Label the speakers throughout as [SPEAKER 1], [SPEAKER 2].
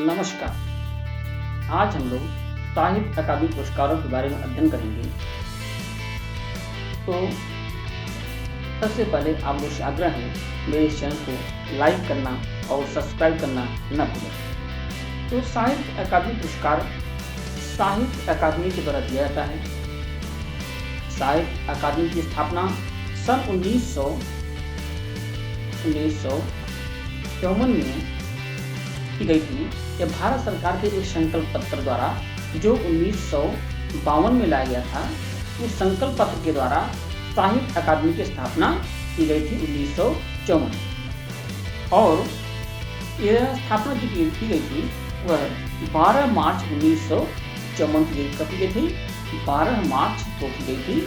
[SPEAKER 1] नमस्कार। आज हम लोग साहित्य अकादमी पुरस्कारों के बारे में अध्ययन करेंगे। तो सबसे पहले आप लोग से आग्रह है मेरे चैनल को लाइक करना और सब्सक्राइब करना न भूलें। तो साहित्य अकादमी पुरस्कार साहित्य अकादमी के द्वारा दिया जाता है। साहित्य अकादमी की स्थापना सन 1954 में की गई थी। यह भारत सरकार के एक संकल्प पत्र द्वारा जो 1952 में लाया गया था, उस संकल्प पत्र के द्वारा साहित्य अकादमी की स्थापना की गई थी 1954। और यह स्थापना जो की गई थी वह 12 मार्च 1954 की गई थी। 12 मार्च को की गई थी।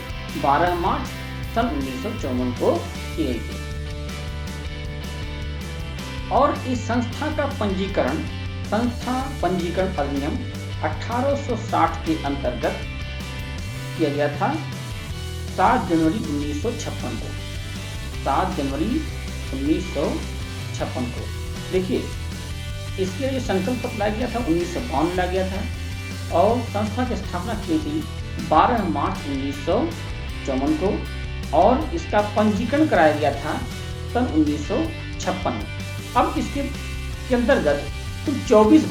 [SPEAKER 1] 12 मार्च सन 1954 को की गई थी। और इस संस्था का पंजीकरण संस्था पंजीकरण अधिनियम 1860 के अंतर्गत किया गया था 7 जनवरी 1956 को। 7 जनवरी 1956 को। देखिए, इसके लिए संकल्प पत्र लाया गया था 1952 में लाया गया था और संस्था की स्थापना की थी 12 मार्च 1954 को और इसका पंजीकरण कराया गया था सन 1956 में। अब इसके अंतर्गत कुल 24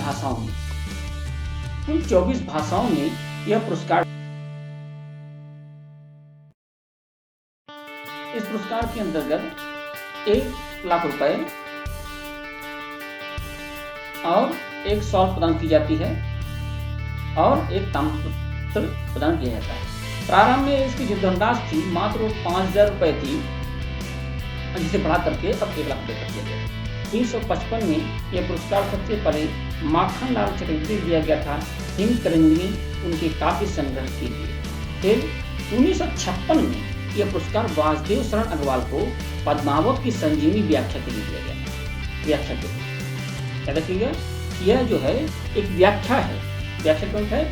[SPEAKER 1] भाषाओं में यह पुरस्कार, इस पुरस्कार के अंतर्गत 1 लाख रुपए और एक शॉल प्रदान की जाती है और एक ताम्रपत्र प्रदान किया जाता है। प्रारंभ में इसकी जो धनराशि थी मात्र 5,000 रुपए थी, जिसे बढ़ा करके अब 1 लाख रुपए कर दिया गया। 1955 में यह पुरस्कार सबसे पहले माखनलाल चटर्जी दिया गया था हिमतरंगिणी उनके काव्य संग्रह के लिए। फिर 1956 में यह पुरस्कार वासुदेव शरण अग्रवाल को पद्मावत की संजीवनी व्याख्या के लिए दिया गया। व्याख्या के लिए याद रखिएगा, यह जो है एक व्याख्या है। व्याख्या कौन है?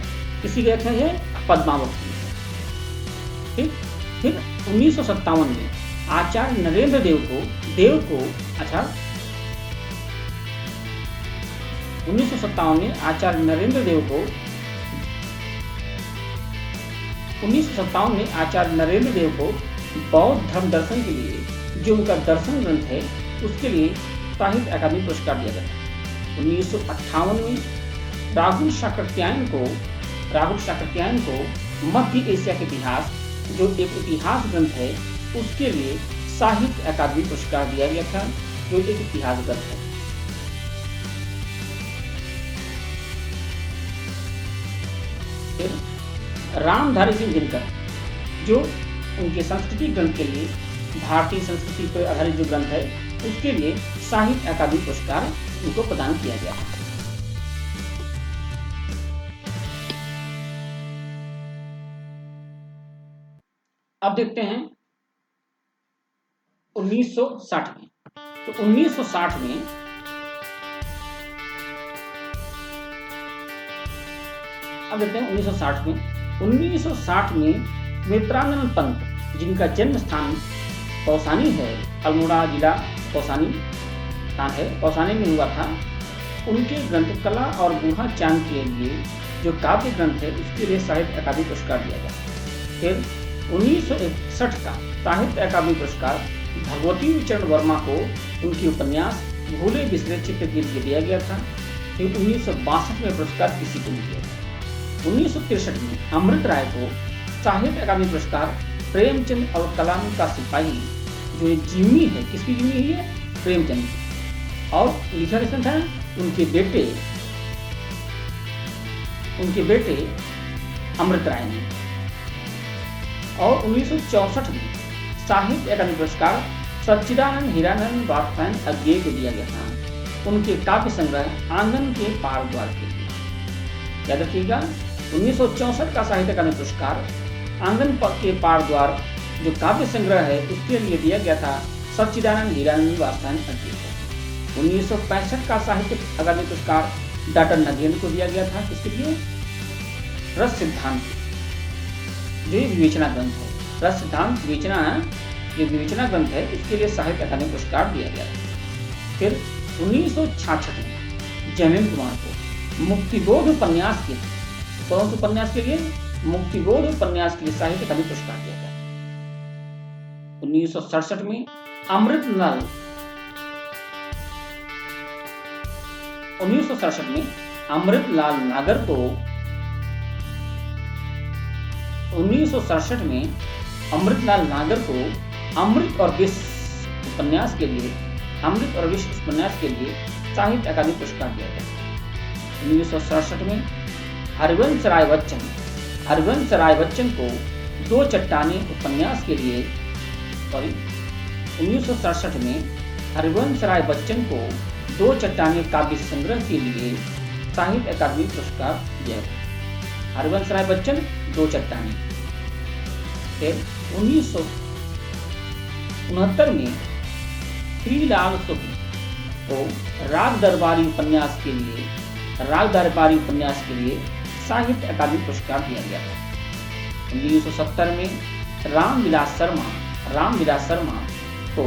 [SPEAKER 1] किसी व्याख्या है पद्मावत की। फिर 1957 में आचार्य नरेंद्र देव को 1957 में आचार्य नरेंद्र देव को बौद्ध धर्म दर्शन के लिए जो उनका दर्शन ग्रंथ है उसके लिए साहित्य अकादमी पुरस्कार दिया गया था। 1958 में राहुल शाकरत्यायन को मध्य एशिया के इतिहास जो एक इतिहास ग्रंथ है उसके लिए साहित्य अकादमी पुरस्कार दिया गया था, जो एक इतिहास ग्रंथ है। रामधारी सिंह दिनकर जो उनके संस्कृति ग्रंथ के लिए भारतीय संस्कृति पर आधारित जो ग्रंथ है उसके लिए साहित्य अकादमी पुरस्कार उनको प्रदान किया गया है। अब देखते हैं 1960 में। तो 1960 में अब देखते हैं 1960 में मित्रानंद पंत जिनका जन्म स्थान कौसानी है, अल्मोड़ा जिला कौसानी स्थान है, कौसानी में हुआ था। उनके ग्रंथ कला और बूढ़ा चांद के लिए जो काव्य ग्रंथ है उसके लिए साहित्य अकादमी पुरस्कार दिया गया। फिर 1961 का साहित्य अकादमी पुरस्कार भगवती चरण वर्मा को उनकी उपन्यास भूले बिसरे चित्र के लिए दिया गया था। फिर 1962 में पुरस्कार किसी को नहीं दिया गया। 1963 में अमृत राय को साहित्य अकादमी पुरस्कार प्रेमचंद और कलाम का सिपाही जो एक जीवनी है, किसकी जीवनी है? प्रेमचंद की। और लिखा किसने था? उनके बेटे अमृत राय ने। और 1964 में साहित्य अकादमी पुरस्कार सच्चिदानंद हीरानंद वात्स्यायन अज्ञेय को दिया गया था उनके काव्य संग्रह आंगन के पार द्वार के लिए। याद रखिएगा, 1964 का साहित्य अकादमी पुरस्कार आंगन के पार द्वार जो काव्य संग्रह है उसके लिए दिया गया था सच्चिदानंद हीरानंद वात्स्यायन अज्ञेय को। 1965 का साहित्य अकादमी पुरस्कार डॉक्टर नगेंद्र को दिया गया था। किसके लिए? रस सिद्धांत जो विवेचना ग्रंथ है। रस सिद्धांत जो विवेचना ग्रंथ है उसके लिए साहित्य अकादमी पुरस्कार दिया गया था। फिर 1966 में जयमिन कुमार को मुक्तिबोध उपन्यास के, कौन से उपन्यास के लिए? मुक्तिबोध उपन्यास के लिए साहित्य अकादमी पुरस्कार दिया गया। 1967 में अमृतलाल 1967 में अमृतलाल नागर को 1967 में अमृतलाल नागर को अमृत और विष उपन्यास के लिए साहित्य अकादमी पुरस्कार दिया गया। 1967 में हरिवंश राय बच्चन को दो चट्टानें उपन्यास के लिए 1967 में हरिवंश राय बच्चन को दो चट्टानें काव्य संग्रह के लिए साहित्य अकादमी पुरस्कार दिया गया। हरिवंश राय बच्चन दो चट्टानें। फिर 1969 में श्रीलाल शुक्ल को राग दरबारी उपन्यास के लिए साहित्य अकादमी पुरस्कार दिया गया। 1970 में रामविलास शर्मा को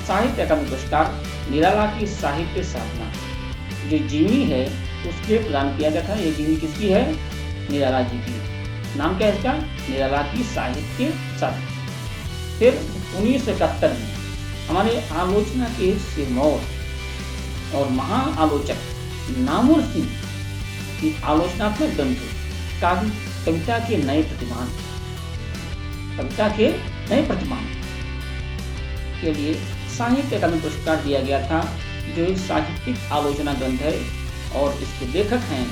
[SPEAKER 1] साहित्य अकादमी पुरस्कार निराला की साहित्य साधना जो जीवनी है उसके प्रदान किया गया था। ये जीवनी किसकी है? निराला जी की। नाम क्या है इसका? निराला की साहित्य साधना। फिर 1971 में हमारे आलोचना के सिरमौर और महाआलोचक नामुर सिंह की आलोचनात्मक ग्रंथ कविता के नए प्रतिमान के लिए साहित्य अकादमी पुरस्कार दिया गया था, जो एक साहित्यिक आलोचना ग्रंथ है और इसके लेखक हैं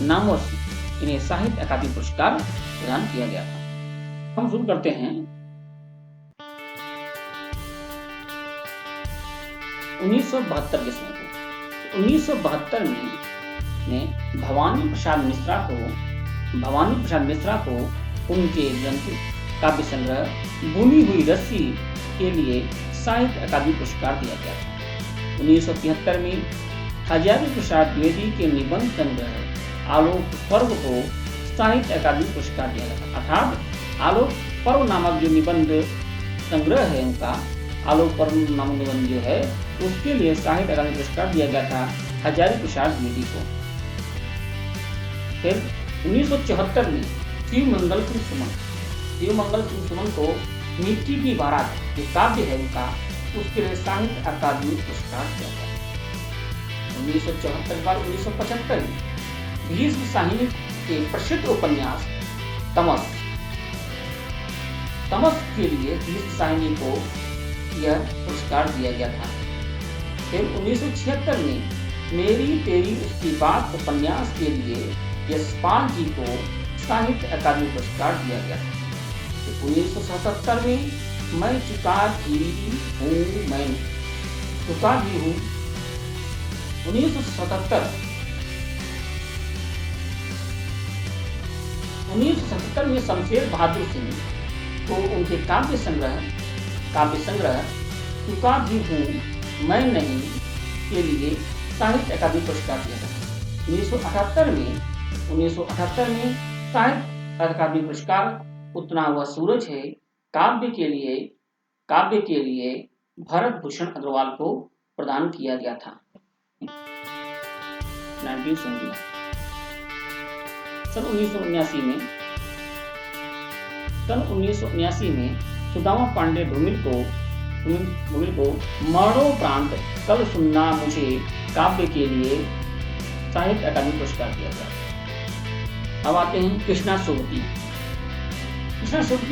[SPEAKER 1] नामुर सिंह। इन्हें साहित्य अकादमी पुरस्कार प्रदान किया गया था। हम शुरू करते हैं 1972 के समय को। 1972 में भवानी प्रसाद मिश्रा को उनके ग्रंथ काव्य संग्रह बुनी हुई रस्सी के लिए साहित्य अकादमी पुरस्कार दिया गया। 1973 में हजारी प्रसाद द्विवेदी के निबंध संग्रह आलोक पर्व को साहित्य अकादमी पुरस्कार दिया गया। अर्थात आलोक पर्व नामक जो निबंध संग्रह है उनका, आलोक पर्व नामक निबंध जो है उसके लिए साहित्य अकादमी पुरस्कार दिया गया था हजारी प्रसाद द्विवेदी को। फिर 1974 में शिवमंगल सिंह सुमन को मिट्टी की बारात जो काव्य है उनका, उसके लिए साहित्य अकादमी पुरस्कार दिया गया। 1974 बाद 1975 में भीष्म साहिनी के प्रसिद्ध उपन्यास तमस के लिए भीष्म साहिनी को यह पुरस्कार दिया गया था। फिर 1976 में मेरी तेरी उसकी बात उपन्यास के लिए यशपाल जी को साहित्य अकादमी पुरस्कार दिया गया था। 1977 में मैं चुका भी हूँ 1977 में शमशेर बहादुर सिंह को उनके काव्य संग्रह चुका भी हूँ मैं नहीं के लिए साहित्य अकादमी पुरस्कार दिया गया। 1978 में साहित्य अकादमी पुरस्कार उतना हुआ सूरज है काव्य के लिए भरत भूषण अग्रवाल को प्रदान किया गया था। 1979 सन 1979 में सुदामा पांडे धूमिल को मरणोपरांत कल सुनना मुझे काव्य के लिए साहित्य अकादमी पुरस्कार दिया गया। अब आते हैं कृष्णा सोबती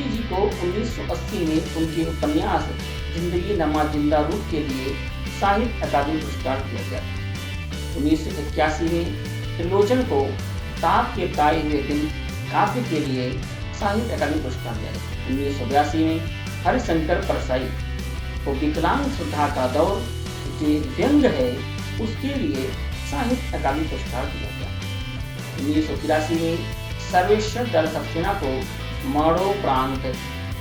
[SPEAKER 1] जी को 1980 में उनके उपन्यास जिंदगी नमा जिंदा रूप के लिए साहित्य अकादमी पुरस्कार दिया गया। 1981 में त्रिलोचन को ताप के ताए हुए दिन काव्य के लिए साहित्य अकादमी पुरस्कार दिया गया। 1982 में हरिशंकर परसाई को विकलांग श्रद्धा का दौर जो व्यंग है उसके लिए साहित्य अकादमी पुरस्कार दिया गया। 1983 में सर्वेश्वर दल सक्सेना को मरणोपरांत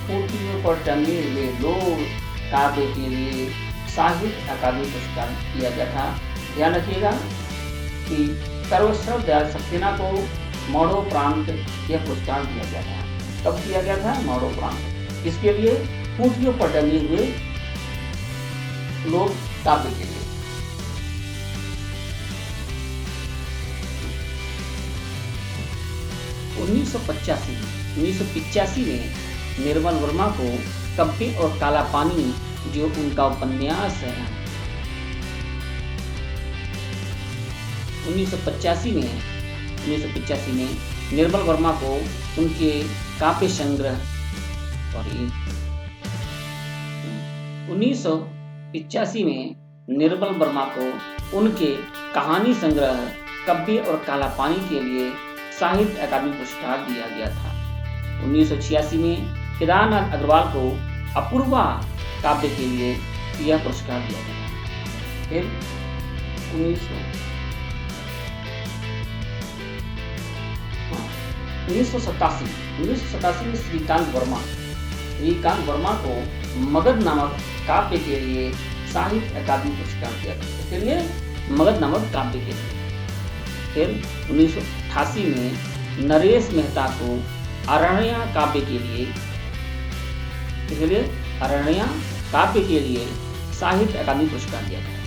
[SPEAKER 1] खूंटियों पर टंगे हुए लोग काव्य के लिए साहित्य अकादमी पुरस्कार दिया गया था। ध्यान रखिएगा कि सर्वेश्वर दल सक्सेना को मरणोपरांत यह पुरस्कार दिया गया था। कब दिया गया था? मरणोपरांत। इसके लिए खूंटियों पर टंगे हुए लोग काव्य के लिए। 1985 में निर्मल वर्मा को कब्बे और काला पानी जो उनका उपन्यास है 1985 में निर्मल वर्मा को उनके काव्य संग्रह 1985 में निर्मल वर्मा को उनके कहानी संग्रह कब्बे और काला पानी के लिए साहित्य अकादमी पुरस्कार दिया गया था। 1986 में केदारनाथ अग्रवाल को अपूर्वा काव्य के लिए यह पुरस्कार दिया गया। फिर 1987 में श्रीकांत वर्मा को मगध नामक काव्य के लिए साहित्य अकादमी पुरस्कार दिया गया। इसके लिए मगध नामक काव्य के लिए। फिर 1988 में नरेश मेहता को अरण्या काव्य के लिए साहित्य अकादमी पुरस्कार दिया गया।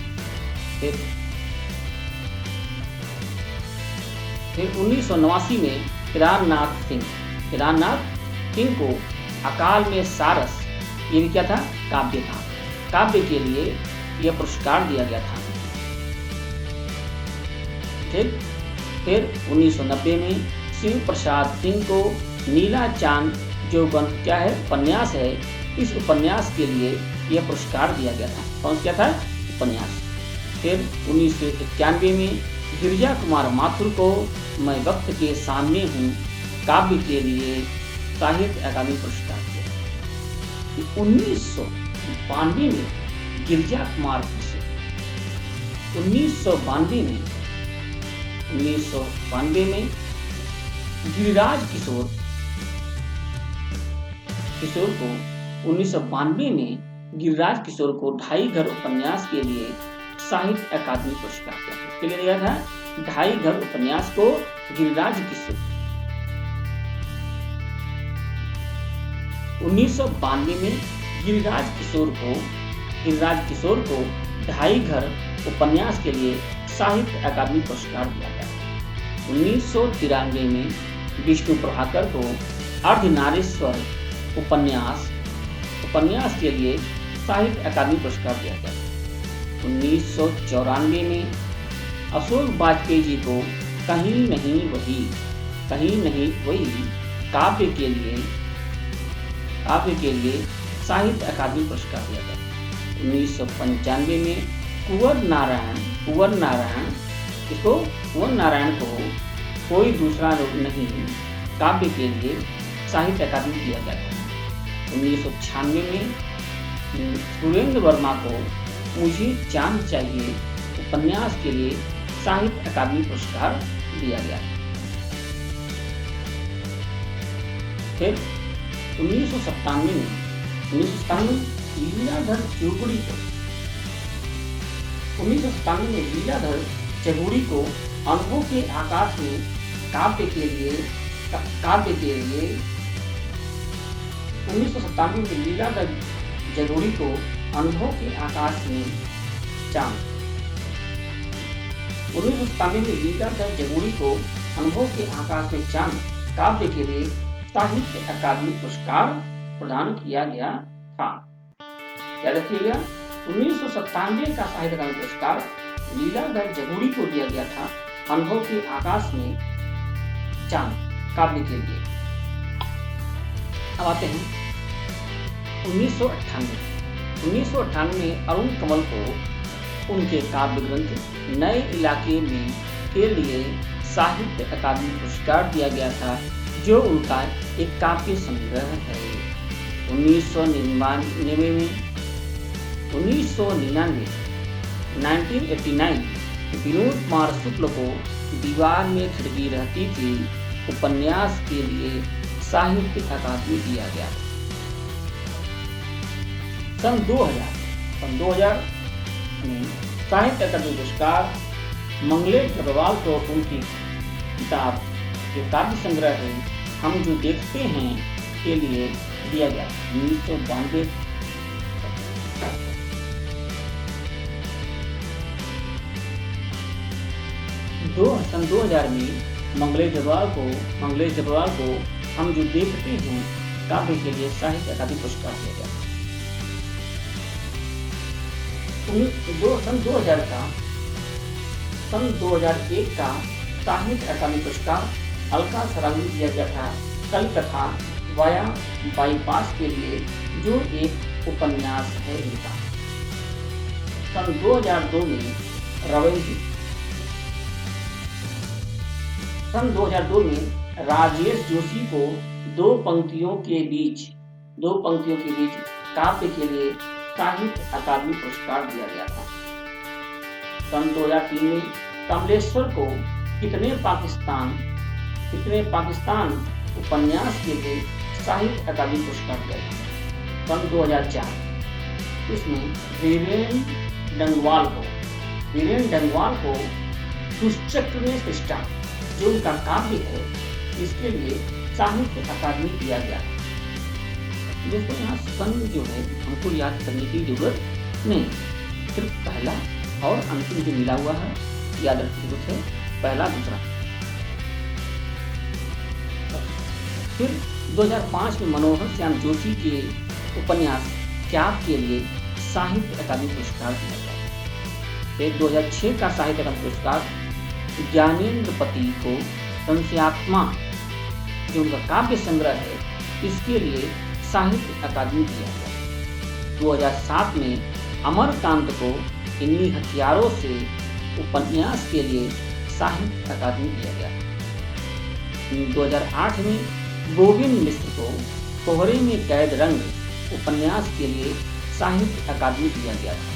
[SPEAKER 1] फिर 1989 में केदारनाथ सिंह को अकाल में सारस, ये भी क्या था, काव्य के लिए यह पुरस्कार दिया गया था। ठीक। फिर 1990 में शिव प्रसाद सिंह को नीला चांद जो क्या है उपन्यास है, इस उपन्यास के लिए यह पुरस्कार दिया गया था। कौन सा था, उपन्यास। फिर 1991 में गिरिजा कुमार माथुर को मैं वक्त के सामने हूँ काव्य के लिए साहित्य अकादमी पुरस्कार दिया। 1992 में गिरिजा कुमार 1992 में गिरिराज किशोर को 1992 में गिरिराज किशोर को ढाई घर उपन्यास के लिए साहित्य अकादमी पुरस्कार दिया। इसके लिए दिया था ढाई घर उपन्यास को गिरिराज किशोर। 1992 में गिरिराज किशोर को ढाई घर उपन्यास के लिए साहित्य अकादमी पुरस्कार दिया गया। 1993 में विष्णु प्रभाकर को अर्धनारीश्वर उपन्यास के लिए साहित्य अकादमी पुरस्कार दिया गया। 1994 में अशोक वाजपेयी जी को कहीं नहीं वही काव्य के लिए साहित्य अकादमी पुरस्कार दिया गया। 1995 में कुंवर नारायण को कोई दूसरा नहीं काव्य के लिए साहित्य अकादमी दिया गया था। 1996 में सुरेंद्र वर्मा को मुझे चांद चाहिए उपन्यास के लिए साहित्य अकादमी पुरस्कार दिया गया। फिर 1997 में लीलाधर चौगुड़ी को अनुभव के आकाश में काव्य के लिए 1997 में लीलाधर चौगुड़ी को अनुभव के आकाश में चांद 1997 में लीलाधर चौगुड़ी को अनुभव के आकाश में चांद काव्य के लिए साहित्य अकादमी पुरस्कार प्रदान किया गया था। क्या रखिएगा, 1997 का साहित्य अकादमी पुरस्कार लीलाधर चौगुड़ी को दिया गया था अनुभव के आकाश में चांद काव्य के लिए। अब आते हैं 1998 में अरुण कमल को उनके काव्य ग्रंथ नए इलाके में के लिए साहित्य अकादमी पुरस्कार दिया गया था, जो उनका एक काव्य संग्रह है। 1989 विनोद कुमार शुक्ल को दीवार में खिड़की रहती थी उपन्यास के लिए साहित्य अकादमी दिया गया। सन 2000 में साहित्य अकादमी पुरस्कार मंगलेश अग्रवाल को उनकी किताब जो काव्य संग्रह है हम जो देखते हैं के लिए दिया गया। 1992 सन 2000 में मंगलेश डबरवाल को हम जो देखते हैं काव्य के लिए साहित्य अकादमी पुरस्कार दिया गया। सन 2001 का साहित्य अकादमी पुरस्कार अलका सरावगी को दिया गया था कल कथा वाया बाईपास के लिए, जो एक उपन्यास है इनका। सन 2002 में राजेश जोशी को दो पंक्तियों के बीच काव्य के लिए साहित्य अकादमी पुरस्कार दिया गया था। सन 2003 में कमलेश्वर को कितने पाकिस्तान उपन्यास के लिए साहित्य अकादमी पुरस्कार दिया गया। सन 2004 इसमें वीरेंद्र डंगवाल को दुष्चक्र में सृष्टा, जो उनका काव्य है, इसके लिए साहित्य अकादमी दिया गया। दोस्तों यहाँ सन जो है हमको याद करने की जरूरत नहीं, सिर्फ पहला और अंतिम जो मिला हुआ है याद रखने की है, पहला दूसरा। फिर 2005 में मनोहर श्याम जोशी के उपन्यास क्याब के लिए साहित्य अकादमी पुरस्कार दिया गया। फिर 2006 का साहित्य अकादमी पुरस्कार ज्ञानेन्द्र पति को संशयात्मा, जो उनका काव्य संग्रह है, इसके लिए साहित्य अकादमी दिया गया। 2007 में अमरकांत को इन्हीं हथियारों से उपन्यास के लिए साहित्य अकादमी दिया गया। 2008 में गोविंद मिश्र को कोहरे में कैद रंग उपन्यास के लिए साहित्य अकादमी दिया गया था।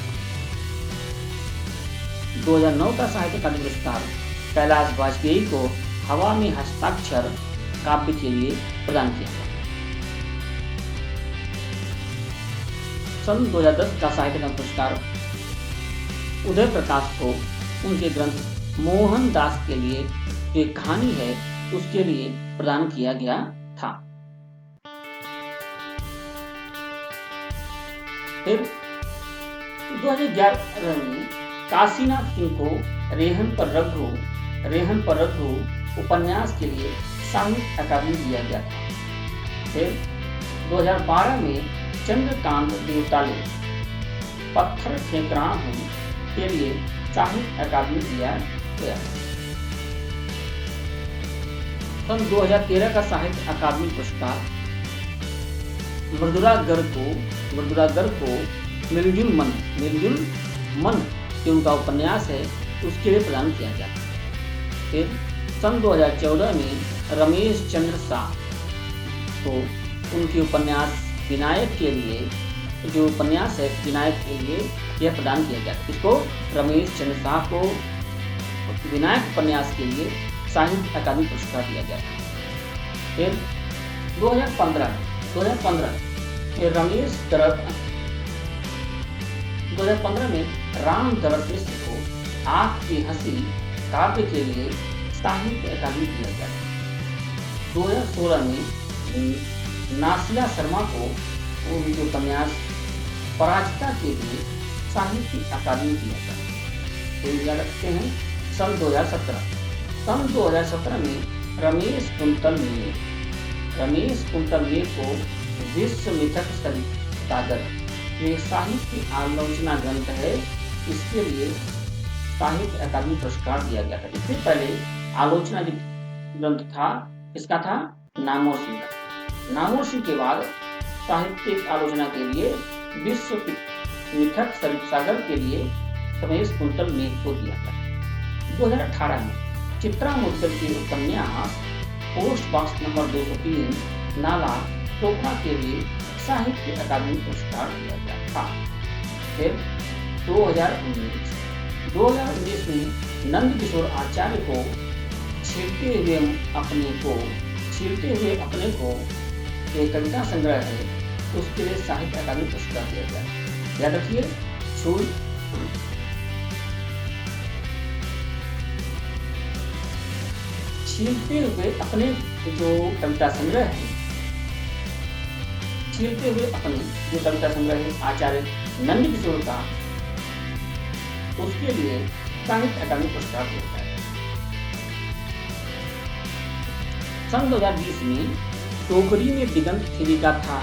[SPEAKER 1] 2009 का साहित्य अकादमी पुरस्कार कैलाश वाजपेयी को हवा में हस्ताक्षर काव्य के लिए प्रदान किया गया। सन 2010 का साहित्य अकादमी पुरस्कार उदय प्रकाश को उनके ग्रंथ मोहन दास के लिए जो एक कहानी है उसके लिए प्रदान किया गया था। फिर 2011 में काशीनाथ सिंह को रेहन पर रघु उपन्यास के लिए साहित्य अकादमी दिया गया था। फिर 2012 में चंद्रकांत देवताले पत्थर फेंक रहा हूं के लिए साहित्य अकादमी दिया गया। सन 2013 का साहित्य अकादमी पुरस्कार मृदुला गर्ग को मिलजुल मन जो उनका उपन्यास है उसके लिए प्रदान किया गया। फिर सन 2014 में रमेश चंद्र शाह को उनके उपन्यास विनायक के लिए जो उपन्यास है विनायक के लिए यह प्रदान किया गया। इसको रमेश चंद्र शाह को विनायक उपन्यास के लिए साहित्य अकादमी पुरस्कार दिया गया। फिर 2015 में राम दरद मिश्र को आँख की हंसी काव्य के लिए साहित्य अकादमी दिया गया। 2016 में नासिया शर्मा को उनके उपन्यास पराजिता के लिए साहित्य अकादमी दिया गया। फिर याद रखते हैं सन 2017 में रमेश कुंतल ने को विश्व मिथक सागर ये साहित्य आलोचना ग्रंथ है, इसके लिए साहित्य अकादमी पुरस्कार दिया गया था। इससे पहले आलोचना ग्रंथ था, इसका था नामोर सिंह के बाद साहित्यिक आलोचना के लिए विश्व मिथक सागर के लिए रमेश कुंतल ने को दिया था। 2018 में चित्रा मुद्गल के उपन्यास पोस्ट बॉक्स नंबर 203 नाला टोकरा के लिए साहित्य अकादमी पुरस्कार दिया गया था। फिर 2019 में नंद किशोर आचार्य को छीलते हुए अपने को एक कविता संग्रह है, उसके लिए साहित्य अकादमी पुरस्कार दिया गया। याद रखिए छीलते हुए अपने जो कविता संग्रह है, छीलते हुए अपने जो कविता संग्रह है आचार्य नंद किशोर का, उसके लिए साहित्य अकादमी पुरस्कार दिया गया। सन 2020 में टोकरी में दिगंत खिली था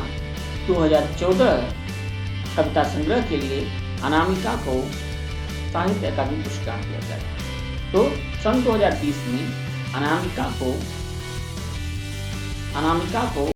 [SPEAKER 1] 2014 कविता संग्रह के लिए अनामिका को साहित्य अकादमी पुरस्कार दिया जाएगा। तो सन 2020 में अनामिका को